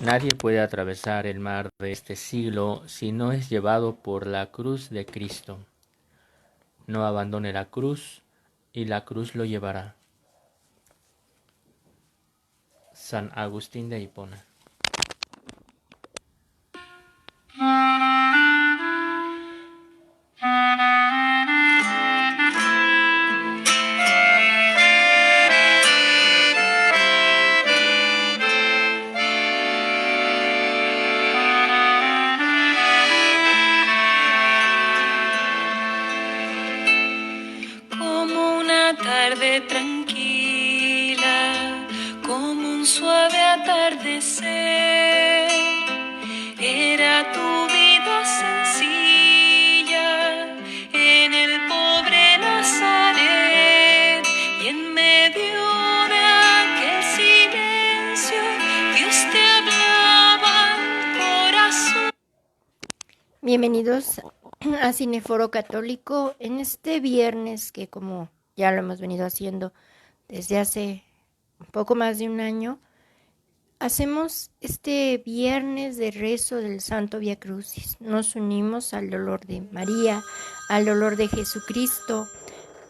Nadie puede atravesar el mar de este siglo si no es llevado por la cruz de Cristo. No abandone la cruz y la cruz lo llevará. San Agustín de Hipona. Como una tarde tranquila, como un suave atardecer, era tu vida sencilla en el pobre Nazaret, y en medio de aquel silencio Dios te hablaba al corazón. Bienvenidos a Cineforo Católico en este viernes que, como ya lo hemos venido haciendo desde hace un poco más de un año, hacemos este viernes de rezo del Santo Vía Crucis. Nos unimos al dolor de María, al dolor de Jesucristo,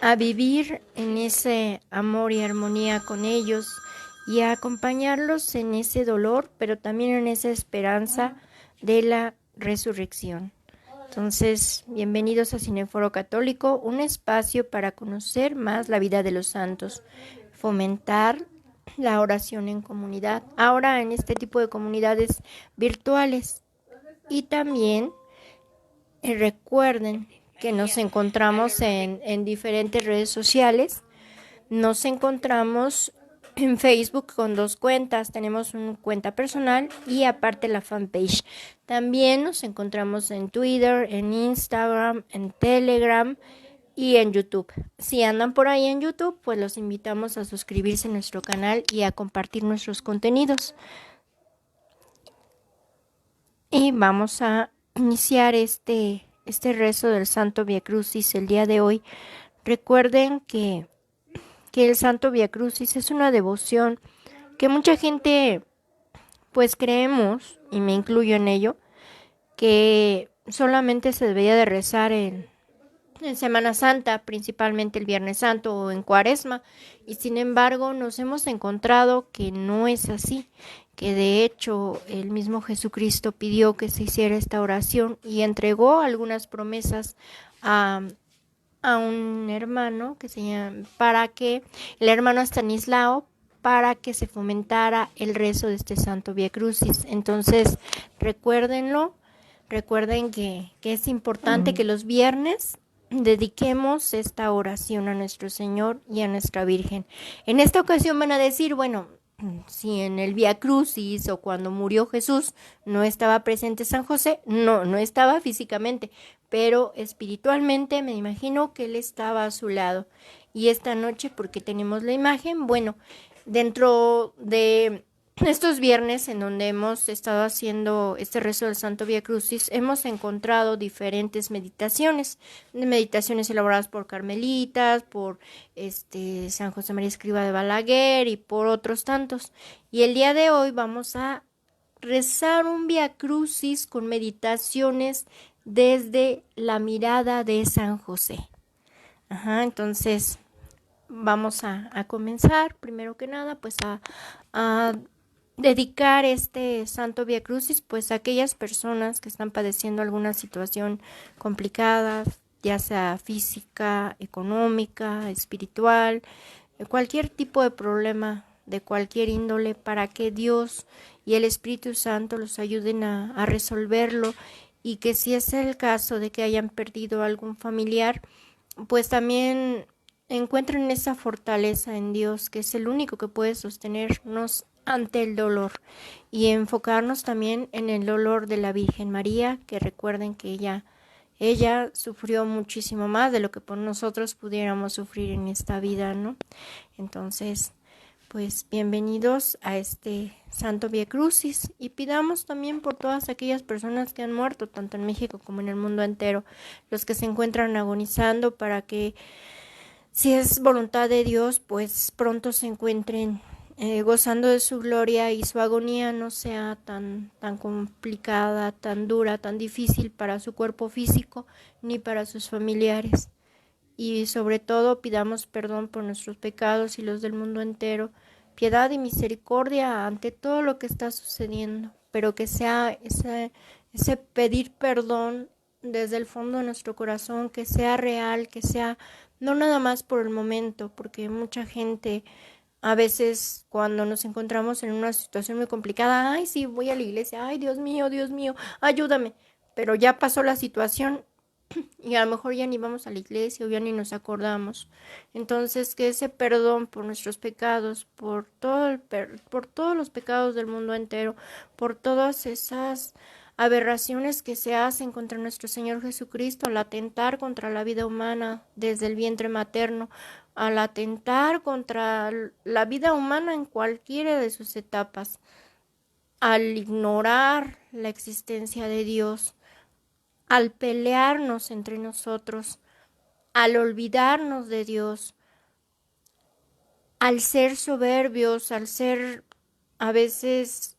a vivir en ese amor y armonía con ellos y a acompañarlos en ese dolor, pero también en esa esperanza de la resurrección. Entonces, bienvenidos a Cineforo Católico, un espacio para conocer más la vida de los santos, fomentar la oración en comunidad, ahora en este tipo de comunidades virtuales. Y también recuerden que nos encontramos en diferentes redes sociales. Nos encontramos en Facebook con 2 cuentas. Tenemos una cuenta personal y aparte la fanpage. También nos encontramos en Twitter, en Instagram, en Telegram y en YouTube. Si andan por ahí en YouTube, pues los invitamos a suscribirse a nuestro canal y a compartir nuestros contenidos. Y vamos a iniciar este rezo del Santo Vía Crucis el día de hoy. Recuerden que el Santo Vía Crucis es una devoción que mucha gente pues creemos, y me incluyo en ello, que solamente se debería de rezar en Semana Santa, principalmente el Viernes Santo o en Cuaresma, y sin embargo nos hemos encontrado que no es así, que de hecho el mismo Jesucristo pidió que se hiciera esta oración y entregó algunas promesas a un hermano que se llama, para que el hermano Estanislao, para que se fomentara el rezo de este Santo Vía Crucis. Entonces, recuerden que es importante que los viernes dediquemos esta oración a nuestro Señor y a nuestra Virgen. En esta ocasión van a decir, bueno, si en el Vía Crucis o cuando murió Jesús no estaba presente San José, no estaba físicamente, pero espiritualmente me imagino que él estaba a su lado. Y esta noche, porque tenemos la imagen, bueno, dentro de estos viernes en donde hemos estado haciendo este rezo del Santo Vía Crucis, hemos encontrado diferentes meditaciones elaboradas por carmelitas, por San José María Escriba de Balaguer y por otros tantos. Y el día de hoy vamos a rezar un Vía Crucis con meditaciones desde la mirada de San José. Entonces vamos a comenzar, primero que nada, pues a dedicar este Santo Vía Crucis pues a aquellas personas que están padeciendo alguna situación complicada, ya sea física, económica, espiritual, cualquier tipo de problema de cualquier índole, para que Dios y el Espíritu Santo los ayuden a resolverlo, y que si es el caso de que hayan perdido algún familiar, pues también encuentren esa fortaleza en Dios, que es el único que puede sostenernos ante el dolor, y enfocarnos también en el dolor de la Virgen María, que recuerden que ella sufrió muchísimo más de lo que por nosotros pudiéramos sufrir en esta vida, ¿no? Entonces, pues bienvenidos a este Santo Vía Crucis, y pidamos también por todas aquellas personas que han muerto, tanto en México como en el mundo entero, los que se encuentran agonizando, para que, si es voluntad de Dios, pues pronto se encuentren gozando de su gloria y su agonía no sea tan complicada, tan dura, tan difícil para su cuerpo físico ni para sus familiares. Y sobre todo pidamos perdón por nuestros pecados y los del mundo entero, piedad y misericordia ante todo lo que está sucediendo, pero que sea ese pedir perdón desde el fondo de nuestro corazón, que sea real, que sea no nada más por el momento, porque mucha gente a veces cuando nos encontramos en una situación muy complicada, ay, sí, voy a la iglesia, ay, Dios mío, ayúdame, pero ya pasó la situación y a lo mejor ya ni vamos a la iglesia o ya ni nos acordamos. Entonces, que ese perdón por nuestros pecados, por todos los pecados del mundo entero, por todas esas aberraciones que se hacen contra nuestro Señor Jesucristo, al atentar contra la vida humana desde el vientre materno, al atentar contra la vida humana en cualquiera de sus etapas, al ignorar la existencia de Dios, al pelearnos entre nosotros, al olvidarnos de Dios, al ser soberbios, al ser a veces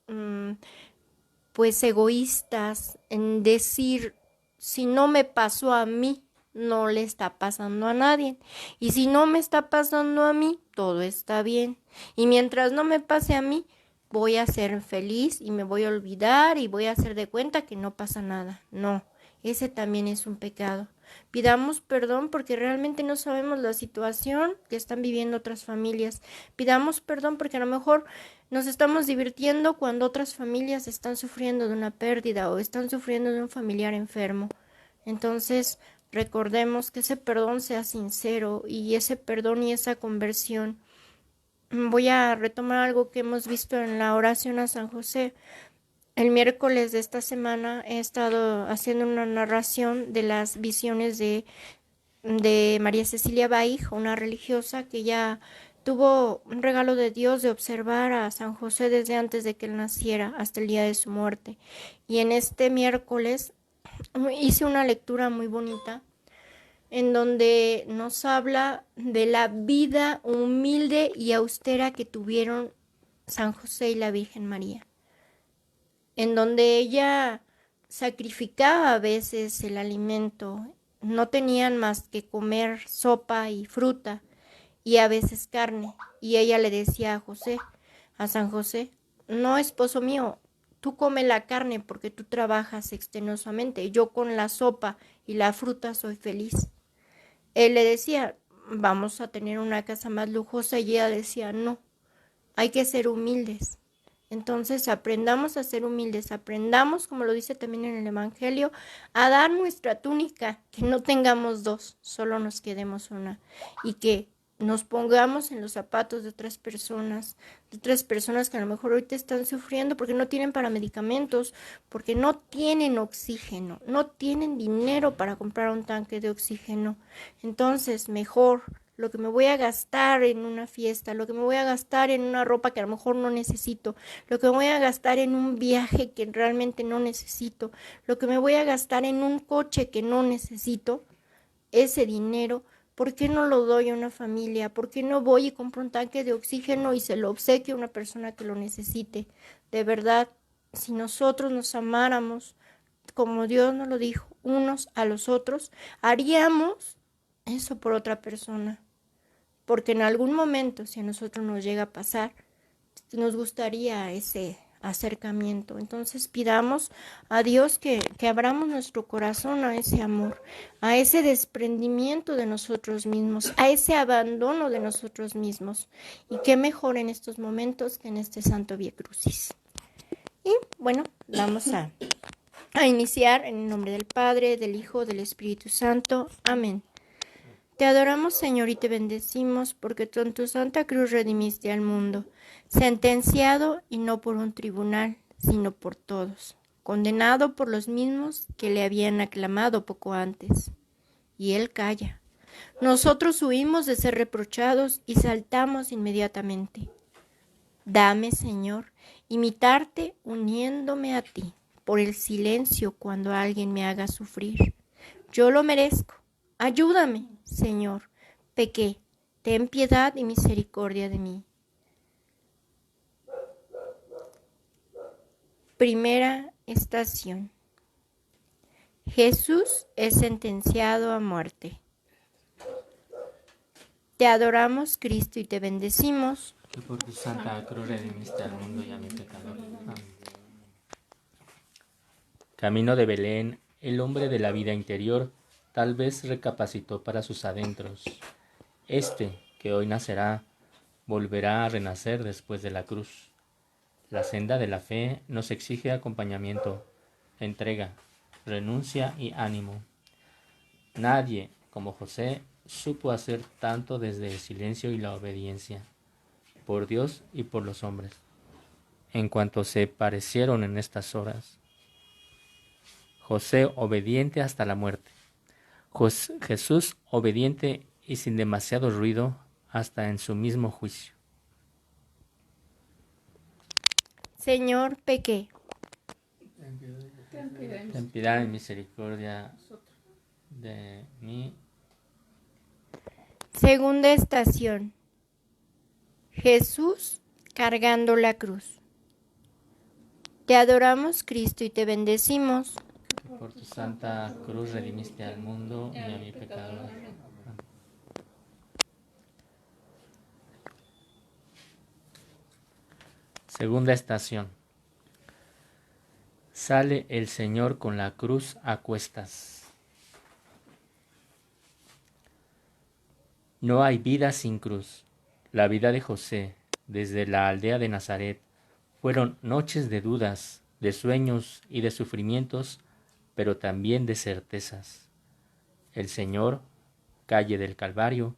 pues egoístas, en decir, si no me pasó a mí, no le está pasando a nadie. Y si no me está pasando a mí, todo está bien. Y mientras no me pase a mí, voy a ser feliz y me voy a olvidar y voy a hacer de cuenta que no pasa nada. No, ese también es un pecado. Pidamos perdón porque realmente no sabemos la situación que están viviendo otras familias. Pidamos perdón porque a lo mejor nos estamos divirtiendo cuando otras familias están sufriendo de una pérdida o están sufriendo de un familiar enfermo. Entonces, recordemos que ese perdón sea sincero y ese perdón y esa conversión. Voy a retomar algo que hemos visto en la oración a San José. El miércoles de esta semana he estado haciendo una narración de las visiones de María Cecilia Baig, una religiosa que ya tuvo un regalo de Dios de observar a San José desde antes de que él naciera hasta el día de su muerte. Y en este miércoles hice una lectura muy bonita en donde nos habla de la vida humilde y austera que tuvieron San José y la Virgen María, en donde ella sacrificaba a veces el alimento, no tenían más que comer sopa y fruta y a veces carne, y ella le decía a San José, no, esposo mío, tú come la carne porque tú trabajas extenuosamente, yo con la sopa y la fruta soy feliz. Él le decía, vamos a tener una casa más lujosa, y ella decía, no, hay que ser humildes. Entonces aprendamos a ser humildes, aprendamos, como lo dice también en el Evangelio, a dar nuestra túnica, que no tengamos dos, solo nos quedemos una, y que nos pongamos en los zapatos de otras personas que a lo mejor ahorita están sufriendo porque no tienen para medicamentos, porque no tienen oxígeno, no tienen dinero para comprar un tanque de oxígeno. Entonces, mejor lo que me voy a gastar en una fiesta, lo que me voy a gastar en una ropa que a lo mejor no necesito, lo que me voy a gastar en un viaje que realmente no necesito, lo que me voy a gastar en un coche que no necesito, ese dinero, ¿por qué no lo doy a una familia? ¿Por qué no voy y compro un tanque de oxígeno y se lo obsequio a una persona que lo necesite? De verdad, si nosotros nos amáramos, como Dios nos lo dijo, unos a los otros, haríamos eso por otra persona. Porque en algún momento, si a nosotros nos llega a pasar, nos gustaría ese acercamiento. Entonces pidamos a Dios que abramos nuestro corazón a ese amor, a ese desprendimiento de nosotros mismos, a ese abandono de nosotros mismos. Y qué mejor en estos momentos que en este Santo Vía Crucis. Y bueno, vamos a iniciar en el nombre del Padre, del Hijo, del Espíritu Santo. Amén. Te adoramos, Señor, y te bendecimos, porque tú en tu santa cruz redimiste al mundo, sentenciado y no por un tribunal, sino por todos, condenado por los mismos que le habían aclamado poco antes. Y él calla. Nosotros huimos de ser reprochados y saltamos inmediatamente. Dame, Señor, imitarte uniéndome a ti, por el silencio cuando alguien me haga sufrir. Yo lo merezco. Ayúdame, Señor, pequé, ten piedad y misericordia de mí. Primera estación. Jesús es sentenciado a muerte. Te adoramos, Cristo, y te bendecimos. Que por tu santa cruz redimiste al mundo y a mi pecador. Amén. Camino de Belén, el hombre de la vida interior tal vez recapacitó para sus adentros. Este, que hoy nacerá, volverá a renacer después de la cruz. La senda de la fe nos exige acompañamiento, entrega, renuncia y ánimo. Nadie, como José, supo hacer tanto desde el silencio y la obediencia, por Dios y por los hombres, en cuanto se parecieron en estas horas. José obediente hasta la muerte. Jesús obediente y sin demasiado ruido hasta en su mismo juicio. Señor, pequé. Ten piedad y misericordia de mí. Segunda estación. Jesús cargando la cruz. Te adoramos, Cristo, y te bendecimos. Por tu santa cruz redimiste al mundo y a mi pecador. Segunda estación. Sale el Señor con la cruz a cuestas. No hay vida sin cruz. La vida de José, desde la aldea de Nazaret, fueron noches de dudas, de sueños y de sufrimientos, pero también de certezas. El Señor, calle del Calvario,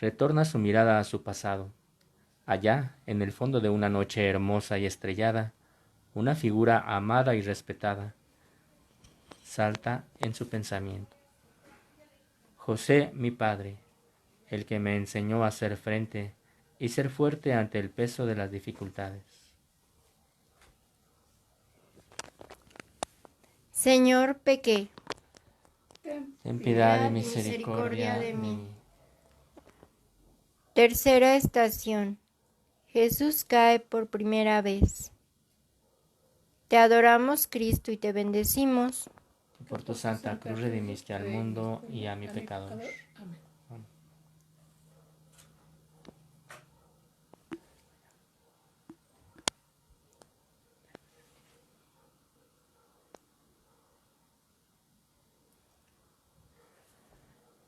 retorna su mirada a su pasado. Allá, en el fondo de una noche hermosa y estrellada, una figura amada y respetada salta en su pensamiento. José, mi padre, el que me enseñó a hacer frente y ser fuerte ante el peso de las dificultades. Señor, pequé. Ten piedad y misericordia de mí. Tercera estación. Jesús cae por primera vez. Te adoramos, Cristo, y te bendecimos. Por tu santa cruz redimiste al mundo y a mi pecador.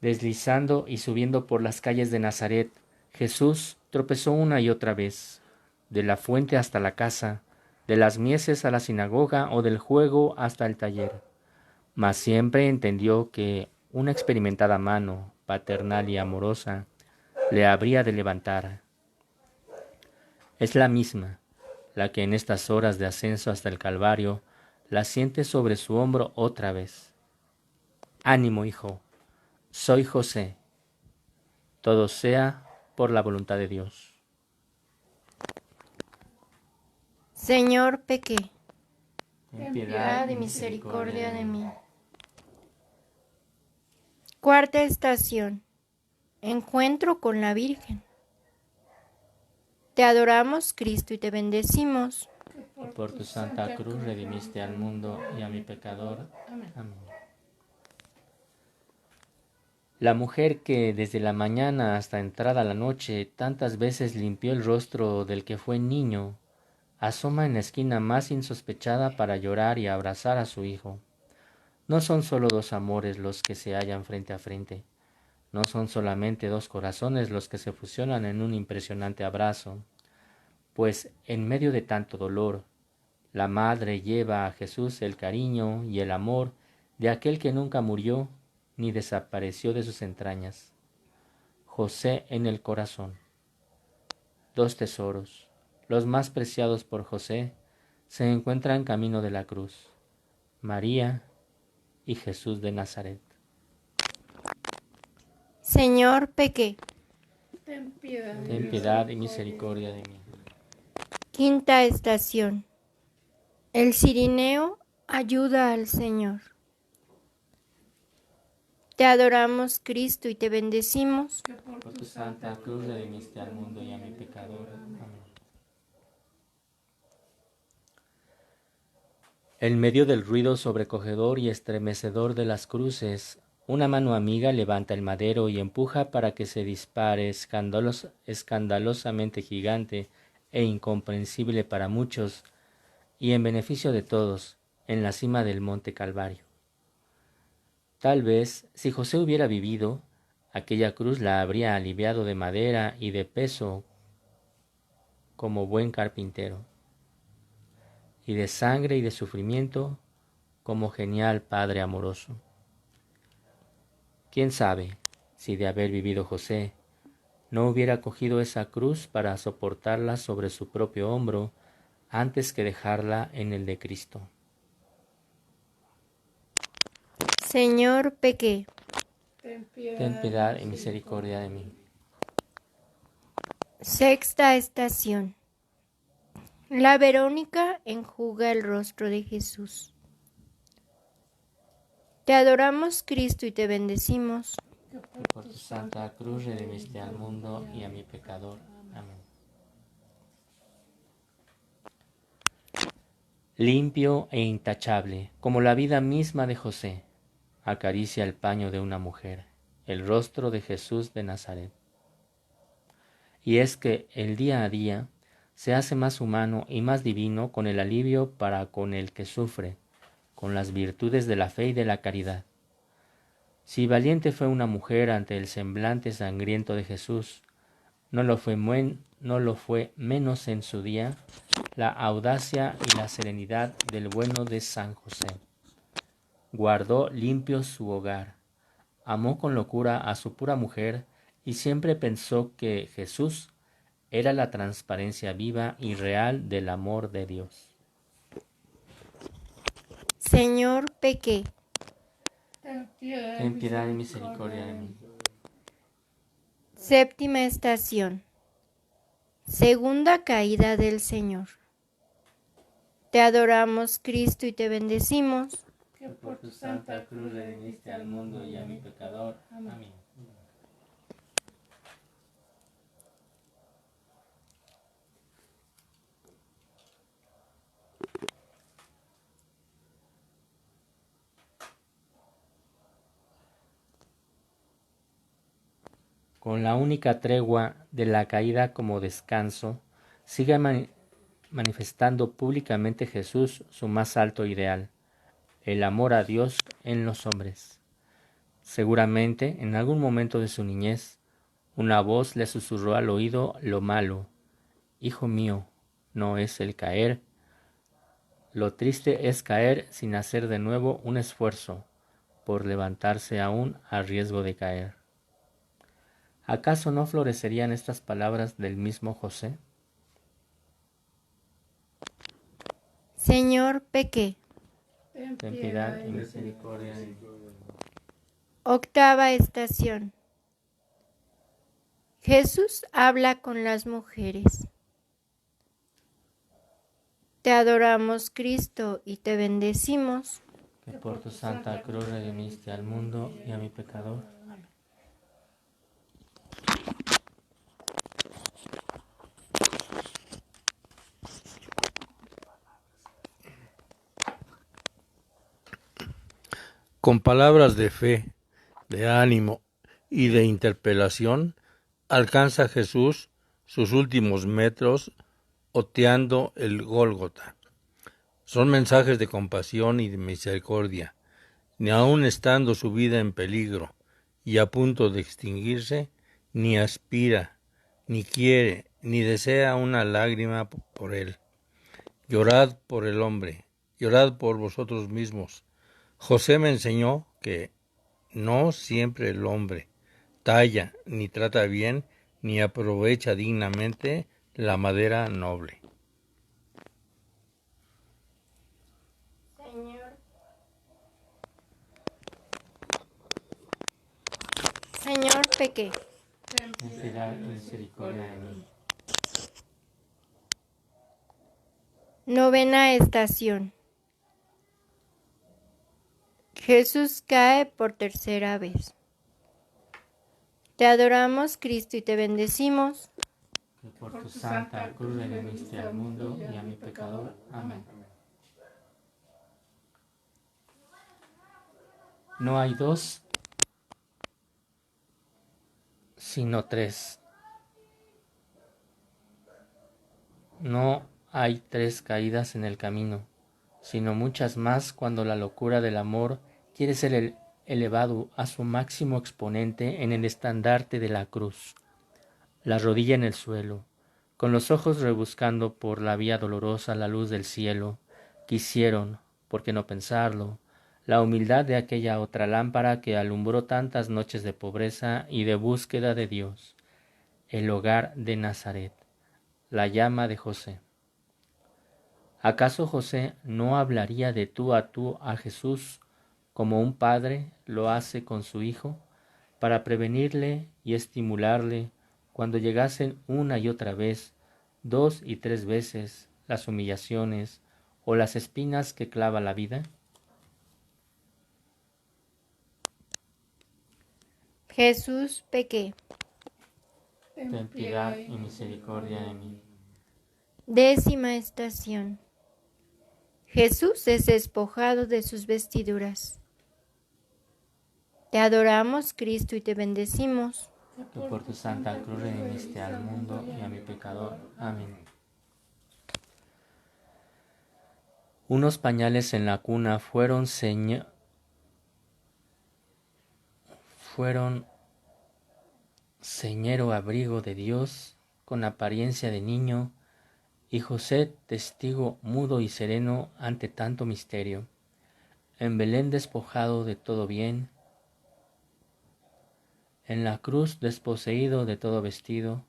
Deslizando y subiendo por las calles de Nazaret, Jesús tropezó una y otra vez, de la fuente hasta la casa, de las mieses a la sinagoga o del juego hasta el taller. Mas siempre entendió que una experimentada mano, paternal y amorosa, le habría de levantar. Es la misma, la que en estas horas de ascenso hasta el Calvario, la siente sobre su hombro otra vez. Ánimo, hijo. Soy José. Todo sea por la voluntad de Dios. Señor, pequé. Ten Piedad y misericordia de mí. Cuarta estación. Encuentro con la Virgen. Te adoramos, Cristo, y te bendecimos. Por tu santa cruz redimiste al mundo y a mi pecador. Amén. La mujer que desde la mañana hasta entrada la noche tantas veces limpió el rostro del que fue niño, asoma en la esquina más insospechada para llorar y abrazar a su hijo. No son solo dos amores los que se hallan frente a frente, no son solamente dos corazones los que se fusionan en un impresionante abrazo, pues en medio de tanto dolor, la madre lleva a Jesús el cariño y el amor de aquel que nunca murió ni desapareció de sus entrañas. José en el corazón. Dos tesoros, los más preciados por José, se encuentran camino de la cruz: María y Jesús de Nazaret. Señor, pequé. Ten piedad y misericordia de mí. Quinta estación. El cirineo ayuda al Señor. Te adoramos, Cristo, y te bendecimos. Por tu santa cruz redimiste al mundo y a mi pecador. Amén. En medio del ruido sobrecogedor y estremecedor de las cruces, una mano amiga levanta el madero y empuja para que se dispare escandalosamente gigante e incomprensible para muchos, y en beneficio de todos, en la cima del monte Calvario. Tal vez, si José hubiera vivido, aquella cruz la habría aliviado de madera y de peso como buen carpintero, y de sangre y de sufrimiento como genial Padre amoroso. ¿Quién sabe si de haber vivido José no hubiera cogido esa cruz para soportarla sobre su propio hombro antes que dejarla en el de Cristo? Señor, pequé. Ten piedad y misericordia de mí. Sexta estación. La Verónica enjuga el rostro de Jesús. Te adoramos, Cristo, y te bendecimos. Que por tu santa cruz redimiste al mundo y a mi pecador. Amén. Limpio e intachable, como la vida misma de José, acaricia el paño de una mujer, el rostro de Jesús de Nazaret. Y es que el día a día se hace más humano y más divino con el alivio para con el que sufre, con las virtudes de la fe y de la caridad. Si valiente fue una mujer ante el semblante sangriento de Jesús, no lo fue menos en su día la audacia y la serenidad del bueno de San José. Guardó limpio su hogar, amó con locura a su pura mujer y siempre pensó que Jesús era la transparencia viva y real del amor de Dios. Señor, pequé. Ten piedad y misericordia de mí. Séptima estación. Segunda caída del Señor. Te adoramos, Cristo, y te bendecimos. Que por tu santa cruz redimiste al mundo y a mi pecador. Amén. Con la única tregua de la caída como descanso, sigue manifestando públicamente Jesús su más alto ideal, el amor a Dios en los hombres. Seguramente, en algún momento de su niñez, una voz le susurró al oído lo malo. Hijo mío, no es el caer. Lo triste es caer sin hacer de nuevo un esfuerzo por levantarse aún a riesgo de caer. ¿Acaso no florecerían estas palabras del mismo José? Señor, pequé. Ten piedad y misericordia de mí. Octava estación. Jesús habla con las mujeres. Te adoramos, Cristo, y te bendecimos. Que por tu santa cruz redimiste al mundo y a mi pecador. Amén. Con palabras de fe, de ánimo y de interpelación, alcanza Jesús sus últimos metros oteando el Gólgota. Son mensajes de compasión y de misericordia. Ni aun estando su vida en peligro y a punto de extinguirse, ni aspira, ni quiere, ni desea una lágrima por él. Llorad por el hombre, llorad por vosotros mismos. José me enseñó que no siempre el hombre talla, ni trata bien, ni aprovecha dignamente la madera noble. Señor, pequé. Ten piedad y misericordia de mí. Novena estación. Jesús cae por tercera vez. Te adoramos, Cristo, y te bendecimos. Que por tu santa cruz redimiste al mundo y a mi pecador. Amén. No hay dos, sino tres. No hay tres caídas en el camino, sino muchas más cuando la locura del amor quiere ser elevado a su máximo exponente en el estandarte de la cruz. La rodilla en el suelo, con los ojos rebuscando por la vía dolorosa la luz del cielo, quisieron, por qué no pensarlo, la humildad de aquella otra lámpara que alumbró tantas noches de pobreza y de búsqueda de Dios, el hogar de Nazaret, la llama de José. ¿Acaso José no hablaría de tú a Jesús como un padre lo hace con su hijo, para prevenirle y estimularle cuando llegasen una y otra vez, 2 y 3 veces, las humillaciones o las espinas que clava la vida? Jesús, pequé. Ten piedad y misericordia de mí. 10ª estación. Jesús es despojado de sus vestiduras. Te adoramos, Cristo, y te bendecimos. Que por tu santa cruz redimiste al mundo y a mi pecador. Amén. Unos pañales en la cuna fueron señero abrigo de Dios con apariencia de niño, y José testigo mudo y sereno ante tanto misterio. En Belén despojado de todo bien, en la cruz desposeído de todo vestido,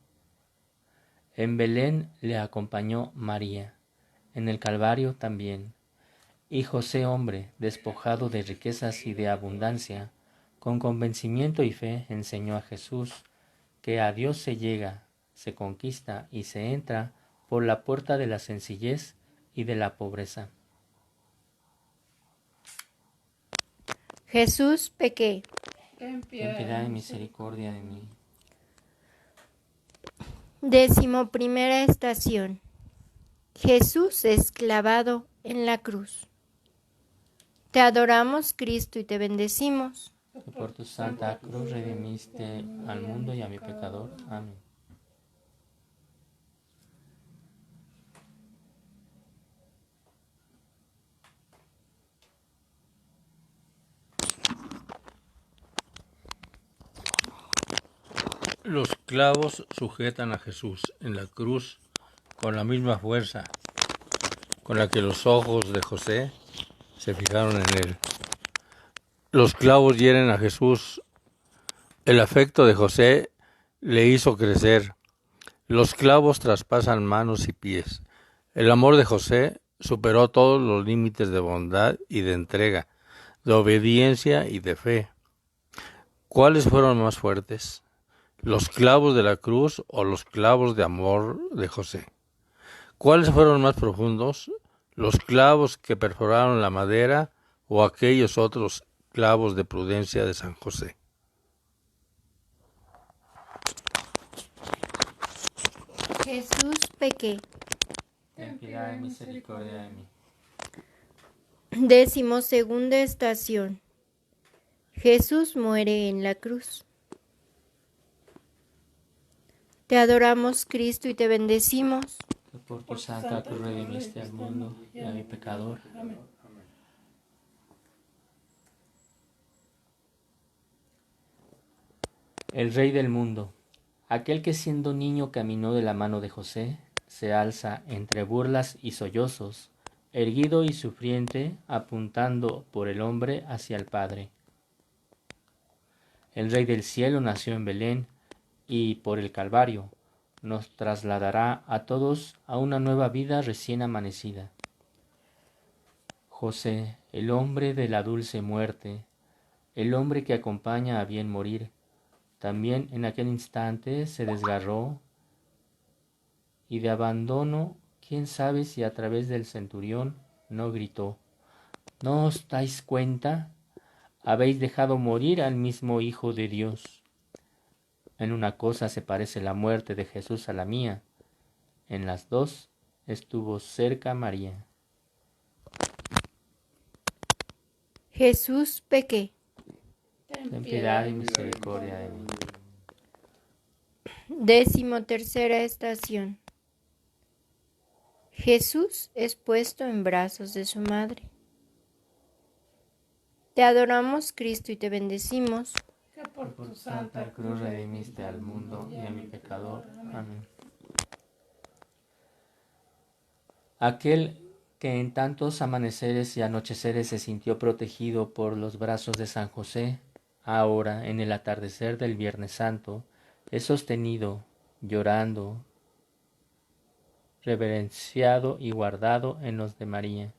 en Belén le acompañó María, en el Calvario también, y José hombre despojado de riquezas y de abundancia, con convencimiento y fe enseñó a Jesús que a Dios se llega, se conquista y se entra por la puerta de la sencillez y de la pobreza. Jesús, pequé. Ten piedad y misericordia de mí. 11ª estación. Jesús es clavado en la cruz. Te adoramos, Cristo, y te bendecimos. Que por tu santa cruz redimiste al mundo y a mi pecador. Amén. Los clavos sujetan a Jesús en la cruz con la misma fuerza con la que los ojos de José se fijaron en él. Los clavos hieren a Jesús. El afecto de José le hizo crecer. Los clavos traspasan manos y pies. El amor de José superó todos los límites de bondad y de entrega, de obediencia y de fe. ¿Cuáles fueron más fuertes? ¿Los clavos de la cruz o los clavos de amor de José? ¿Cuáles fueron más profundos? ¿Los clavos que perforaron la madera o aquellos otros clavos de prudencia de San José? Jesús, pequé. Ten piedad y misericordia de mí. 12ª estación. Jesús muere en la cruz. Te adoramos, Cristo, y te bendecimos. Que por tu santa cruz redimiste al mundo y a mi pecador. Amén. El Rey del mundo, aquel que siendo niño caminó de la mano de José, se alza entre burlas y sollozos, erguido y sufriente, apuntando por el hombre hacia el Padre. El Rey del cielo nació en Belén y por el Calvario nos trasladará a todos a una nueva vida recién amanecida. José, el hombre de la dulce muerte, el hombre que acompaña a bien morir, también en aquel instante se desgarró y de abandono, quién sabe si a través del centurión no gritó: ¿No os dais cuenta? Habéis dejado morir al mismo Hijo de Dios. En una cosa se parece la muerte de Jesús a la mía, en las dos estuvo cerca María. Jesús, pequé. ten piedad y misericordia de mí. 13ª estación. Jesús es puesto en brazos de su madre. Te adoramos, Cristo, y te bendecimos. Que por tu santa cruz redimiste al mundo y a mi pecador. Amén. Aquel que en tantos amaneceres y anocheceres se sintió protegido por los brazos de San José, ahora, en el atardecer del Viernes Santo, es sostenido, llorando, reverenciado y guardado en los de María.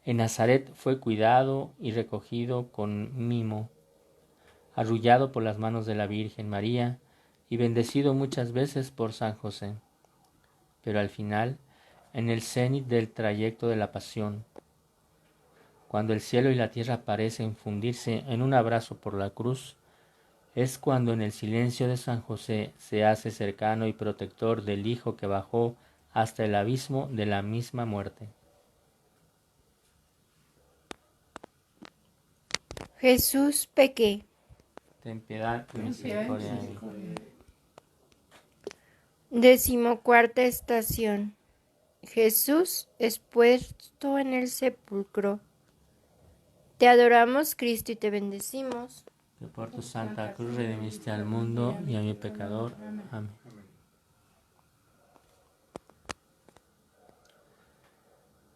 En Nazaret fue cuidado y recogido con mimo, arrullado por las manos de la Virgen María y bendecido muchas veces por San José. Pero al final, en el cenit del trayecto de la pasión, cuando el cielo y la tierra parecen fundirse en un abrazo por la cruz, es cuando en el silencio de San José se hace cercano y protector del Hijo que bajó hasta el abismo de la misma muerte. Jesús, pequé. Ten piedad y misericordia de mí. 14ª estación. Jesús es puesto en el sepulcro. Te adoramos, Cristo, y te bendecimos. Que por tu santa cruz redimiste al mundo y a mi pecador. Amén.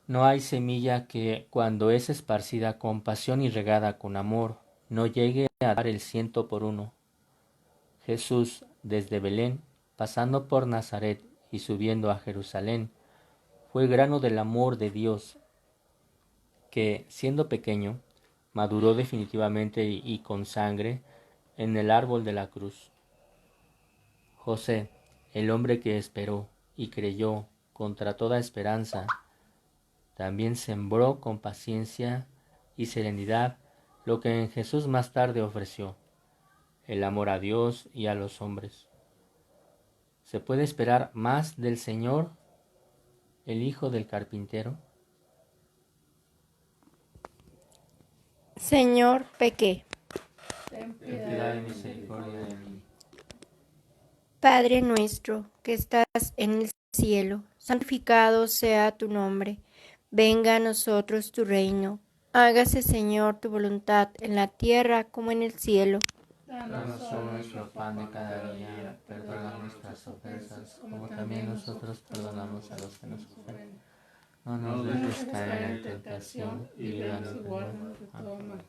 No hay semilla que, cuando es esparcida con pasión y regada con amor, no llegue a dar el 100 por 1. Jesús, desde Belén, pasando por Nazaret y subiendo a Jerusalén, fue grano del amor de Dios que, siendo pequeño, maduró definitivamente y con sangre en el árbol de la cruz. José, el hombre que esperó y creyó contra toda esperanza, también sembró con paciencia y serenidad lo que en Jesús más tarde ofreció, el amor a Dios y a los hombres. ¿Se puede esperar más del Señor, el Hijo del Carpintero? Señor, pequé. Ten piedad y misericordia de mí. Padre nuestro, que estás en el cielo, santificado sea tu nombre. Venga a nosotros tu reino. Hágase, Señor, tu voluntad en la tierra como en el cielo. Danos hoy nuestro pan de cada día, perdona nuestras ofensas, como también nosotros perdonamos a los que nos ofenden. No nos dejes caer en tentación y líbranos del mal. Amén.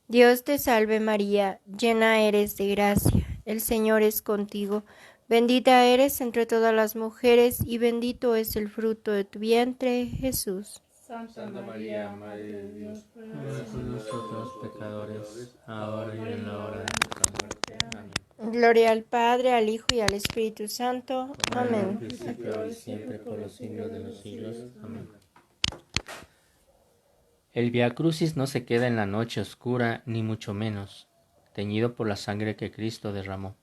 Dios te salve María, llena eres de gracia, el Señor es contigo. Bendita eres entre todas las mujeres y bendito es el fruto de tu vientre, Jesús. Santa María, Madre de Dios, Ruega por nosotros pecadores, ahora y en la hora de nuestra muerte. Amén. Gloria al Padre, al Hijo y al Espíritu Santo. Como en el Amén. principio, ahora y siempre, por los siglos de los siglos. Amén. El Via Crucis no se queda en la noche oscura, ni mucho menos, teñido por la sangre que Cristo derramó.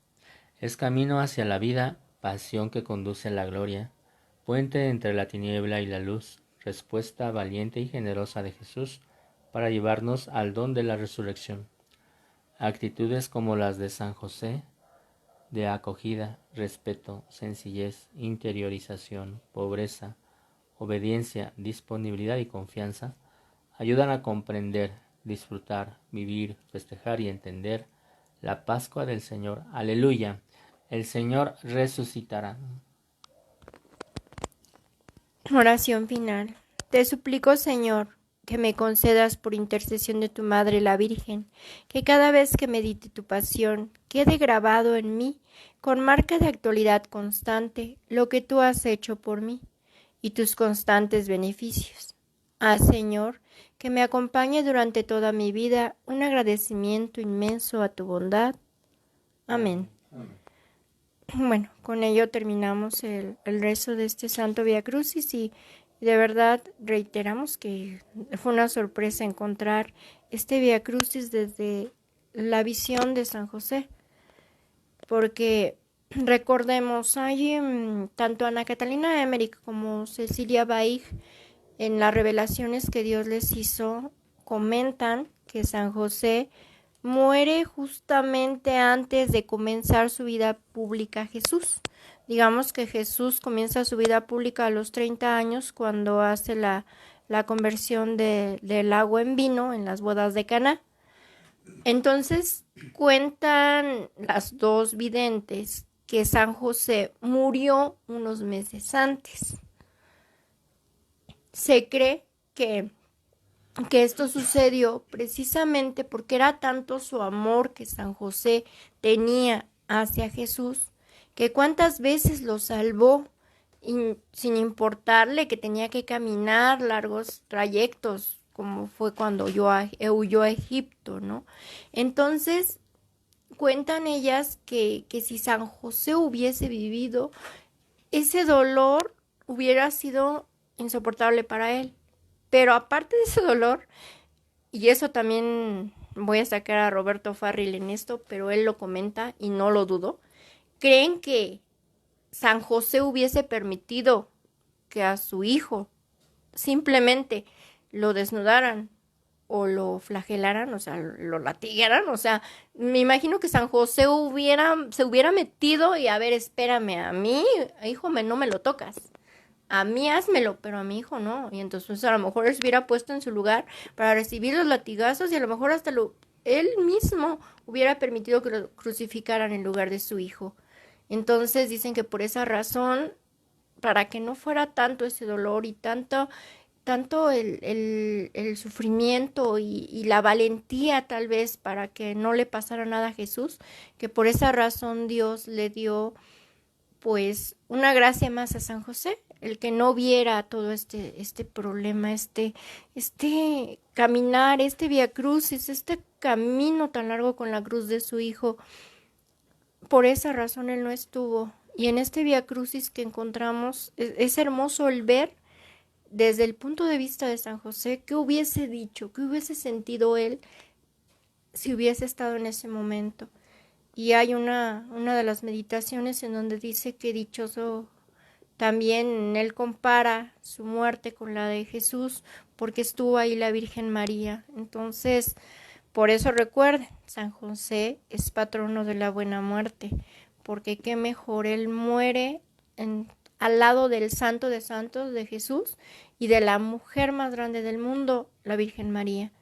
Es camino hacia la vida, pasión que conduce a la gloria, puente entre la tiniebla y la luz, respuesta valiente y generosa de Jesús para llevarnos al don de la resurrección. Actitudes como las de San José, de acogida, respeto, sencillez, interiorización, pobreza, obediencia, disponibilidad y confianza, ayudan a comprender, disfrutar, vivir, festejar y entender la Pascua del Señor. Aleluya, el Señor resucitará. Oración final. Te suplico, Señor, que me concedas por intercesión de tu Madre la Virgen, que cada vez que medite tu pasión quede grabado en mí con marca de actualidad constante lo que tú has hecho por mí y tus constantes beneficios. Haz, Señor, que me acompañe durante toda mi vida un agradecimiento inmenso a tu bondad. Amén. Bueno, con ello terminamos el rezo de este Santo Via Crucis y de verdad reiteramos que fue una sorpresa encontrar este Via Crucis desde la visión de San José, porque recordemos, hay tanto Ana Catalina Emmerich como Cecilia Baig en las revelaciones que Dios les hizo, comentan que San José muere justamente antes de comenzar su vida pública Jesús. Digamos que Jesús comienza su vida pública a los 30 años cuando hace la conversión del agua en vino en las bodas de Caná. Entonces cuentan las dos videntes que San José murió unos meses antes. Se cree que esto sucedió precisamente porque era tanto su amor que San José tenía hacia Jesús, que cuántas veces lo salvó sin importarle que tenía que caminar largos trayectos, como fue cuando huyó a Egipto, ¿no? Entonces, cuentan ellas que si San José hubiese vivido, ese dolor hubiera sido insoportable para él. Pero aparte de ese dolor, y eso también voy a sacar a Roberto Farril en esto, pero él lo comenta y no lo dudo, creen que San José hubiese permitido que a su hijo simplemente lo desnudaran o lo flagelaran, o sea, lo latigaran, o sea, me imagino que San José se hubiera metido y a ver, espérame, a mí, hijo, no me lo tocas. A mí házmelo, pero a mi hijo no. Y entonces a lo mejor él se hubiera puesto en su lugar para recibir los latigazos y a lo mejor hasta él mismo hubiera permitido que lo crucificaran en lugar de su hijo. Entonces dicen que por esa razón, para que no fuera tanto ese dolor y tanto el sufrimiento y la valentía tal vez para que no le pasara nada a Jesús, que por esa razón Dios le dio pues una gracia más a San José, el que no viera todo este problema, este caminar, este vía crucis, este camino tan largo con la cruz de su hijo. Por esa razón él no estuvo. Y en este vía crucis que encontramos, es hermoso el ver desde el punto de vista de San José qué hubiese dicho, qué hubiese sentido él si hubiese estado en ese momento. Y hay una de las meditaciones en donde dice que dichoso también él compara su muerte con la de Jesús porque estuvo ahí la Virgen María. Entonces, por eso recuerden, San José es patrono de la buena muerte, porque qué mejor, él muere al lado del Santo de Santos de Jesús y de la mujer más grande del mundo, la Virgen María.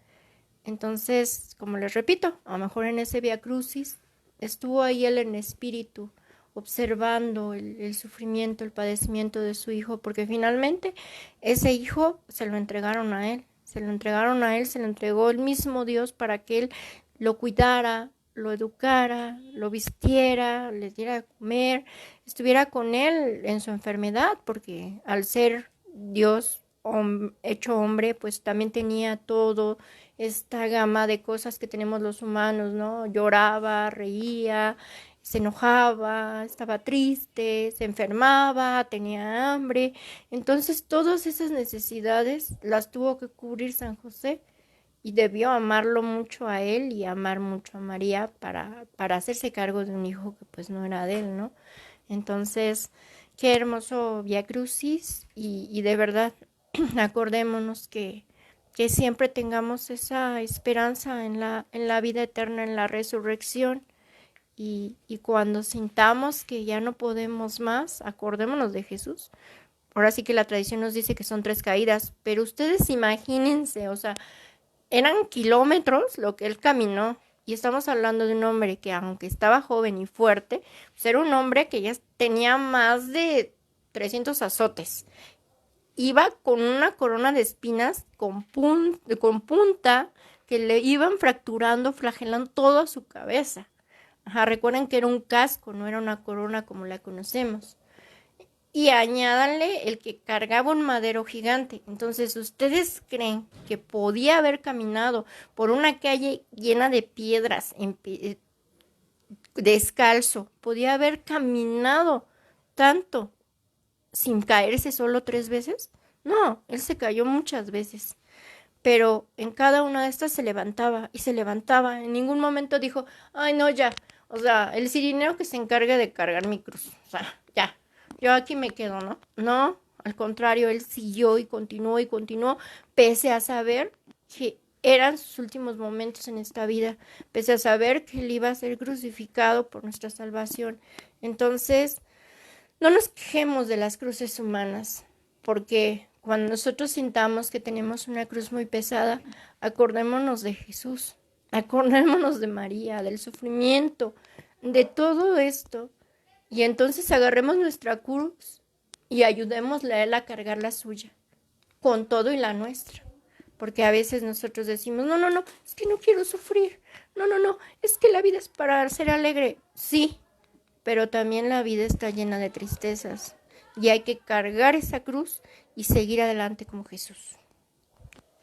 Entonces, como les repito, a lo mejor en ese Vía Crucis estuvo ahí él en espíritu, observando el sufrimiento, el padecimiento de su hijo, porque finalmente ese hijo se lo entregaron a él, se lo entregó el mismo Dios para que él lo cuidara, lo educara, lo vistiera, le diera de comer, estuviera con él en su enfermedad, porque al ser Dios hecho hombre, pues también tenía todo esta gama de cosas que tenemos los humanos, ¿no? Lloraba, reía, se enojaba, estaba triste, se enfermaba, tenía hambre. Entonces todas esas necesidades las tuvo que cubrir San José y debió amarlo mucho a él y amar mucho a María para hacerse cargo de un hijo que pues no era de él, ¿no? Entonces, qué hermoso Vía Crucis y de verdad acordémonos que siempre tengamos esa esperanza en la vida eterna, en la resurrección. Y cuando sintamos que ya no podemos más, acordémonos de Jesús. Ahora sí que la tradición nos dice que son 3 caídas, pero ustedes imagínense, o sea, eran kilómetros lo que él caminó. Y estamos hablando de un hombre que aunque estaba joven y fuerte, pues era un hombre que ya tenía más de 300 azotes. Iba con una corona de espinas con punta que le iban fracturando, flagelando toda su cabeza. Ajá, recuerden que era un casco, no era una corona como la conocemos. Y añádanle el que cargaba un madero gigante. Entonces, ¿ustedes creen que podía haber caminado por una calle llena de piedras, descalzo? ¿Podía haber caminado tanto sin caerse solo 3 veces? No, él se cayó muchas veces. Pero en cada una de estas se levantaba y se levantaba. En ningún momento dijo, ay, no, ya. O sea, el cirineo que se encarga de cargar mi cruz. O sea, ya. Yo aquí me quedo, ¿no? No, al contrario, él siguió y continuó, pese a saber que eran sus últimos momentos en esta vida, pese a saber que él iba a ser crucificado por nuestra salvación. Entonces, no nos quejemos de las cruces humanas, porque cuando nosotros sintamos que tenemos una cruz muy pesada, acordémonos de Jesús, acordémonos de María, del sufrimiento, de todo esto, y entonces agarremos nuestra cruz y ayudémosle a él a cargar la suya, con todo y la nuestra. Porque a veces nosotros decimos, no, es que no quiero sufrir, no, es que la vida es para ser alegre. Sí, pero también la vida está llena de tristezas y hay que cargar esa cruz y seguir adelante como Jesús.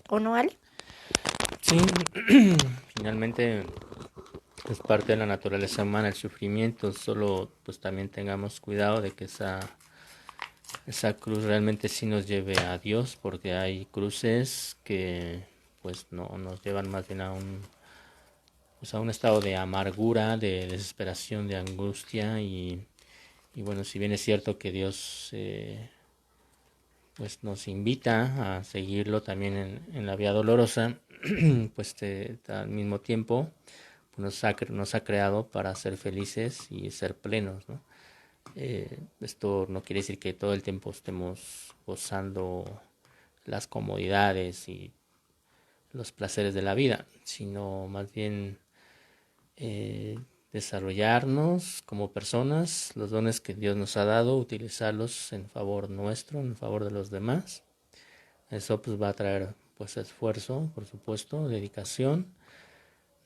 ¿O no, Ale? Sí, finalmente es parte de la naturaleza humana el sufrimiento, solo pues también tengamos cuidado de que esa cruz realmente sí nos lleve a Dios, porque hay cruces que pues no nos llevan más bien pues a un estado de amargura, de desesperación, de angustia y bueno, si bien es cierto que Dios pues nos invita a seguirlo también en la vía dolorosa, pues al mismo tiempo pues nos ha creado para ser felices y ser plenos, ¿no? Esto no quiere decir que todo el tiempo estemos gozando las comodidades y los placeres de la vida, sino más bien desarrollarnos como personas, los dones que Dios nos ha dado, utilizarlos en favor nuestro, en favor de los demás. Eso pues va a traer pues esfuerzo, por supuesto, dedicación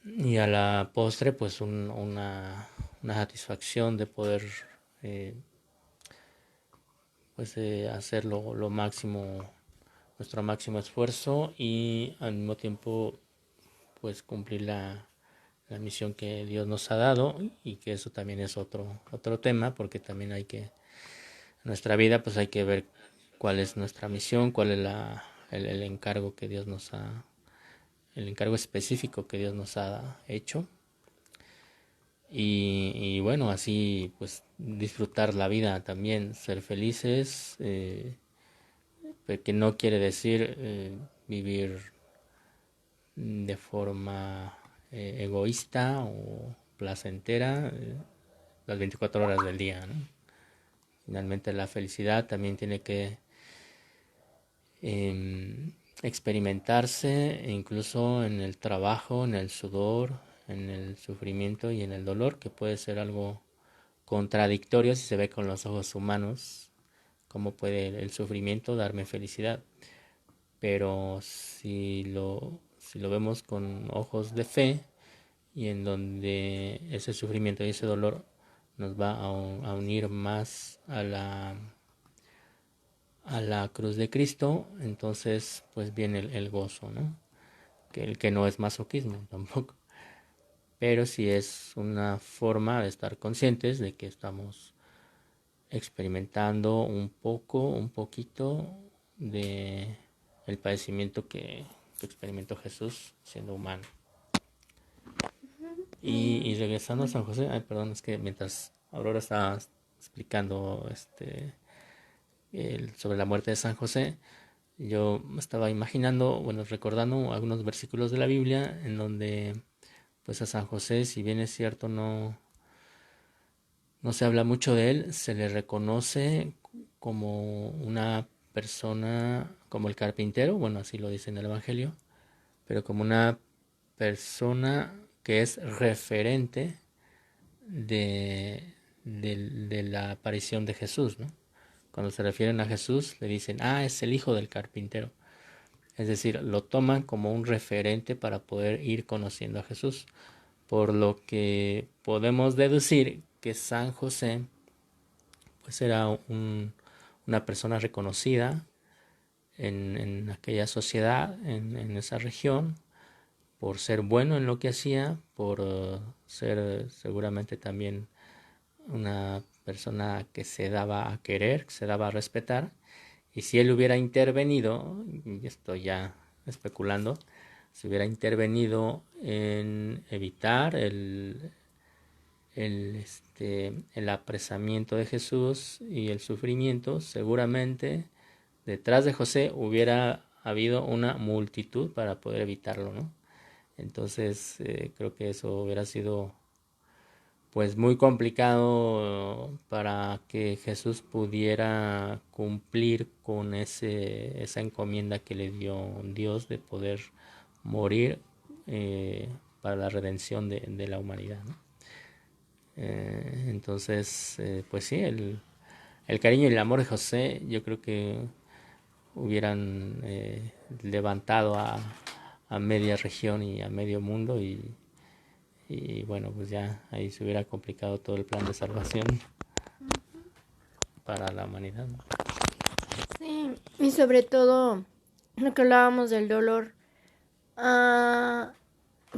y a la postre pues una satisfacción de poder pues hacer lo máximo, nuestro máximo esfuerzo y al mismo tiempo pues cumplir la misión que Dios nos ha dado y que eso también es otro tema porque también hay que, en nuestra vida pues hay que ver cuál es nuestra misión, cuál es el encargo que Dios nos ha, el encargo específico que Dios nos ha hecho y bueno, así pues disfrutar la vida también, ser felices, que no quiere decir vivir de forma egoísta o placentera las 24 horas del día, ¿no? Finalmente la felicidad también tiene que experimentarse incluso en el trabajo, en el sudor, en el sufrimiento y en el dolor, que puede ser algo contradictorio si se ve con los ojos humanos, cómo puede el sufrimiento darme felicidad. Pero si lo vemos con ojos de fe y en donde ese sufrimiento y ese dolor nos va a unir más a la cruz de Cristo, entonces pues viene el gozo, ¿no? Que no es masoquismo tampoco, pero sí es una forma de estar conscientes de que estamos experimentando un poquito de el padecimiento que experimentó Jesús siendo humano. Y regresando a San José, perdón, es que mientras Aurora estaba explicando sobre la muerte de San José, yo estaba imaginando, bueno, recordando algunos versículos de la Biblia en donde pues a San José, si bien es cierto, no se habla mucho de él, se le reconoce como una persona, como el carpintero, bueno, así lo dice en el Evangelio, pero como una persona que es referente de la aparición de Jesús, ¿no? Cuando se refieren a Jesús, le dicen, es el hijo del carpintero. Es decir, lo toman como un referente para poder ir conociendo a Jesús. Por lo que podemos deducir que San José pues era una persona reconocida en aquella sociedad, en esa región, por ser bueno en lo que hacía, por ser seguramente también una persona que se daba a querer, que se daba a respetar. Y si él hubiera intervenido, y estoy ya especulando, si hubiera intervenido en evitar el apresamiento de Jesús y el sufrimiento, seguramente detrás de José hubiera habido una multitud para poder evitarlo, ¿no? Entonces creo que eso hubiera sido pues muy complicado para que Jesús pudiera cumplir con esa encomienda que le dio Dios de poder morir para la redención de la humanidad, ¿no? Entonces, pues sí, el cariño y el amor de José, yo creo que hubieran levantado a media región y a medio mundo y bueno, pues ya ahí se hubiera complicado todo el plan de salvación para la humanidad, ¿no? Sí, y sobre todo lo que hablábamos del dolor.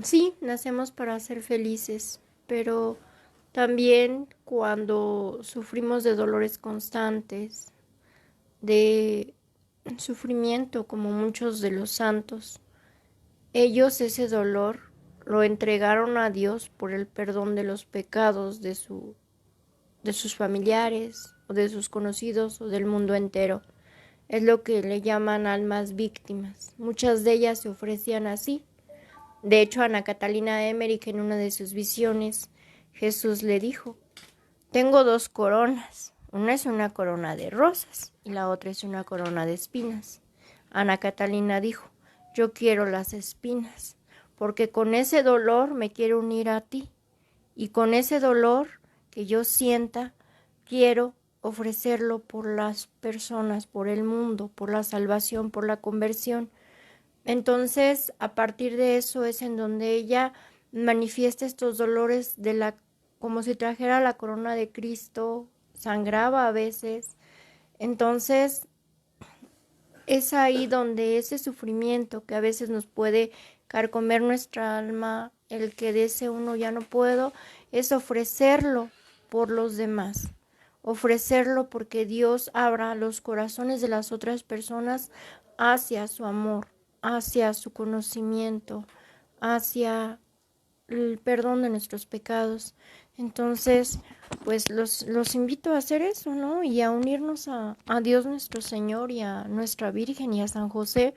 Sí, nacemos para ser felices, pero también cuando sufrimos de dolores constantes, de sufrimiento como muchos de los santos, ellos ese dolor lo entregaron a Dios por el perdón de los pecados de sus familiares o de sus conocidos o del mundo entero. Es lo que le llaman almas víctimas. Muchas de ellas se ofrecían así. De hecho, Ana Catalina Emmerich, en una de sus visiones, Jesús le dijo: tengo 2 coronas. Una es una corona de rosas y la otra es una corona de espinas. Ana Catalina dijo: yo quiero las espinas, porque con ese dolor me quiero unir a ti, y con ese dolor que yo sienta, quiero ofrecerlo por las personas, por el mundo, por la salvación, por la conversión. Entonces, a partir de eso es en donde ella manifiesta estos dolores como si trajera la corona de Cristo, sangraba a veces. Entonces, es ahí donde ese sufrimiento que a veces nos puede carcomer nuestra alma, el que de ese uno ya no puedo, es ofrecerlo por los demás. Ofrecerlo porque Dios abra los corazones de las otras personas hacia su amor, hacia su conocimiento, hacia el perdón de nuestros pecados. Entonces, pues los invito a hacer eso, ¿no? Y a unirnos a Dios nuestro Señor y a nuestra Virgen y a San José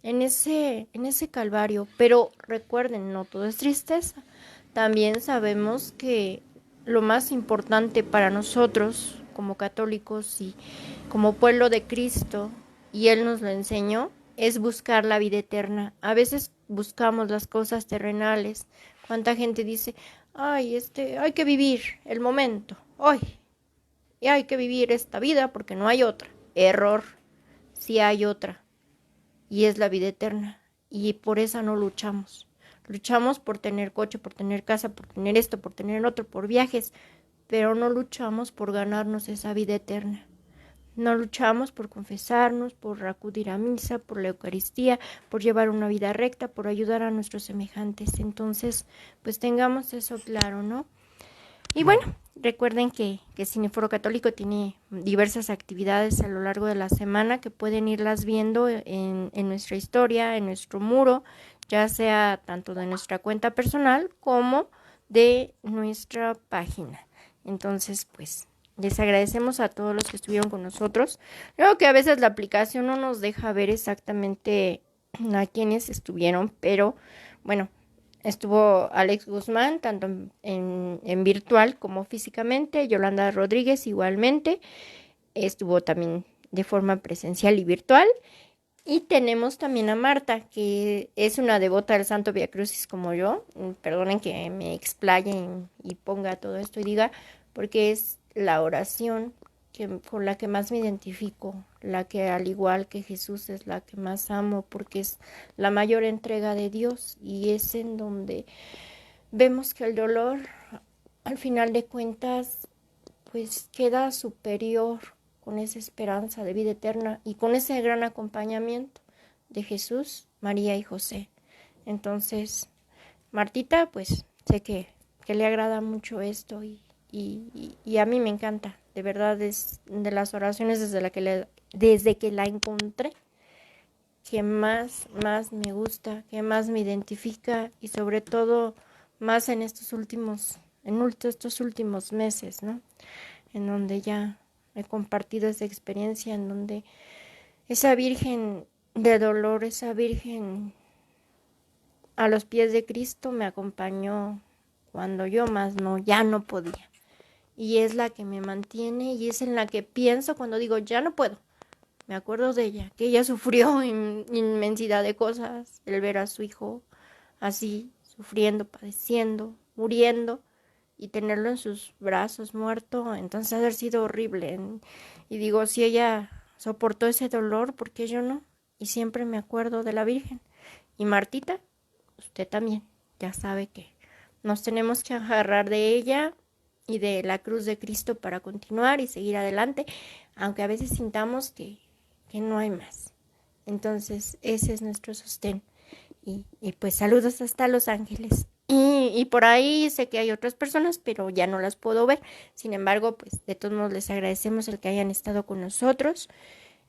en ese calvario. Pero recuerden, no todo es tristeza. También sabemos que lo más importante para nosotros como católicos y como pueblo de Cristo, y Él nos lo enseñó, es buscar la vida eterna. A veces buscamos las cosas terrenales. ¿Cuánta gente dice: ay, hay que vivir el momento, hoy, y hay que vivir esta vida porque no hay otra? Error, sí hay otra, y es la vida eterna, y por esa no luchamos. Luchamos por tener coche, por tener casa, por tener esto, por tener otro, por viajes, pero no luchamos por ganarnos esa vida eterna. No luchamos por confesarnos, por acudir a misa, por la Eucaristía, por llevar una vida recta, por ayudar a nuestros semejantes. Entonces, pues tengamos eso claro, ¿no? Y bueno, recuerden que Cineforo Católico tiene diversas actividades a lo largo de la semana que pueden irlas viendo en nuestra historia, en nuestro muro, ya sea tanto de nuestra cuenta personal como de nuestra página. Entonces, pues les agradecemos a todos los que estuvieron con nosotros. Creo que a veces la aplicación no nos deja ver exactamente a quienes estuvieron, pero bueno, estuvo Alex Guzmán, tanto en virtual como físicamente, Yolanda Rodríguez igualmente, estuvo también de forma presencial y virtual. Y tenemos también a Marta, que es una devota del Santo Vía Crucis como yo. Perdonen que me explaye y ponga todo esto y diga, porque es la oración con la que más me identifico, la que al igual que Jesús es la que más amo, porque es la mayor entrega de Dios y es en donde vemos que el dolor, al final de cuentas, pues queda superior con esa esperanza de vida eterna y con ese gran acompañamiento de Jesús, María y José. Entonces, Martita, pues sé que le agrada mucho esto y a mí me encanta. De verdad es de las oraciones desde que la encontré que más me gusta, que más me identifica y sobre todo más en estos últimos meses, ¿no? En donde ya he compartido esa experiencia, en donde esa Virgen de dolor, esa Virgen a los pies de Cristo me acompañó cuando yo más no, ya no podía. Y es la que me mantiene y es en la que pienso cuando digo, ya no puedo. Me acuerdo de ella, que ella sufrió inmensidad de cosas, el ver a su hijo así, sufriendo, padeciendo, muriendo, y tenerlo en sus brazos muerto, entonces ha de haber sido horrible. Y digo, si ella soportó ese dolor, ¿por qué yo no? Y siempre me acuerdo de la Virgen. Y Martita, usted también, ya sabe que nos tenemos que agarrar de ella y de la cruz de Cristo para continuar y seguir adelante, aunque a veces sintamos que no hay más. Entonces, ese es nuestro sostén. Y pues saludos hasta Los Ángeles. Y por ahí sé que hay otras personas, pero ya no las puedo ver. Sin embargo, pues de todos modos les agradecemos el que hayan estado con nosotros.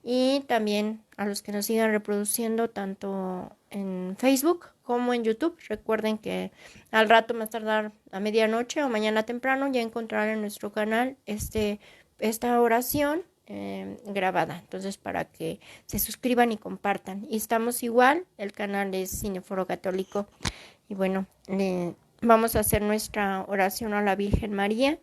Y también a los que nos sigan reproduciendo tanto en Facebook como en YouTube. Recuerden que al rato, más tardar a medianoche o mañana temprano, ya encontrarán en nuestro canal esta oración grabada. Entonces, para que se suscriban y compartan. Y estamos igual, el canal es Cineforo Católico. Y bueno, vamos a hacer nuestra oración a la Virgen María.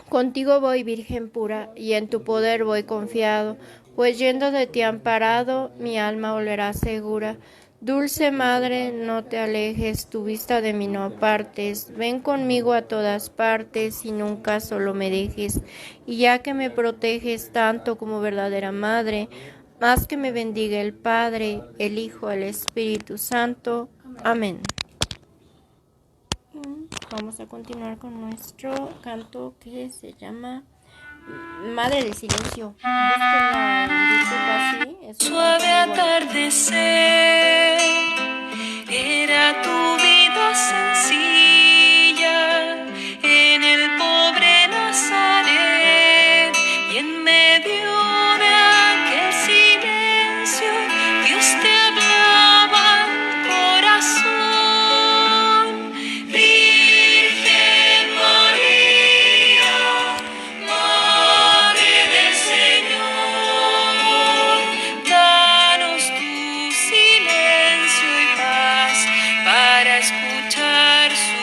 Contigo voy, Virgen pura, y en tu poder voy confiado, pues yendo de ti amparado, mi alma volverá segura. Dulce Madre, no te alejes, tu vista de mí no apartes, ven conmigo a todas partes y nunca solo me dejes. Y ya que me proteges tanto como verdadera Madre, haz que me bendiga el Padre, el Hijo, el Espíritu Santo. Amén. Vamos a continuar con nuestro canto que se llama Madre del Silencio. Búsquenla en YouTube así. Es Suave atardecer, era tu vida sencilla en el pobre Nazaret, y en medio de aquel silencio Dios te hablaba al corazón. Virgen María, Madre del Señor, danos tu silencio y paz para escuchar su